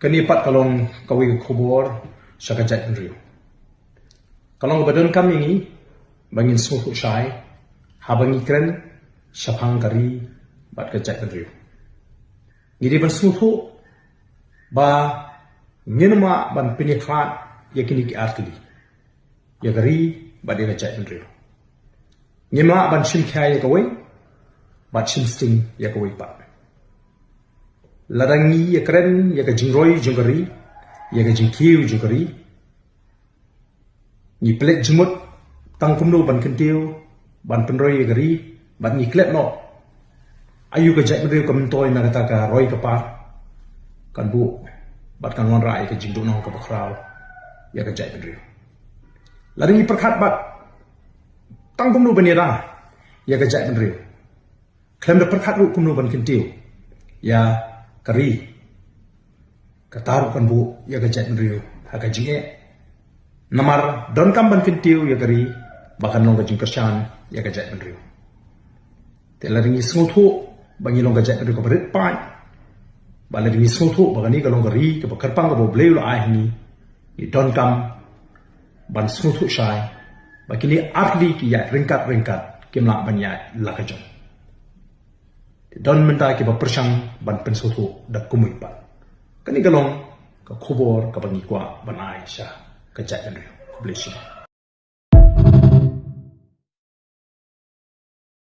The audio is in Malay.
Kanipat kalong kawi kubor sa kajat nriyo. Kalong badon kami ni bangin smutu syai habang ikren syapang kari bat kajat nriyo. Ngidi ban smutu ba nginma ban pinikhat yakini ki artli. Yagari bat kajat nriyo. Ngima ban shimkhya yakawai bat shimsting yakawai pat. Larangi yakren yaka jingroi jungari yaka jingkiu jungari ni plek jumut tang kumno ban kentiu ban penroi yakari ban ni klet no ayu ka jai mriu kam toy na kata ka roi ka par kan bu bat kan ngon rai ka jingdu no ka bakrau yaka jai mriu larangi perkhat bat tang kumno banira yaka jai mriu klem da perkhat ru kumno ban kentiu ya kari kataru kan bu ya gajat nriu haka jinge namar don kam ban kentiu ya kari bahkan long gajing kersan ya gajat nriu telaringi smutu bangi long gajat nriu ka berit pan balaringi smutu bagani ka long gari ka kerpang ka bobleu la ai ni i don kam ban smutu shai bakili arli ki ya ringkat kimla ban ya lakajong don mentai ke persang ban pensoto da kumui pa kani galong ka khubor ka bangi kwa banai sha ka jai nriu bless you.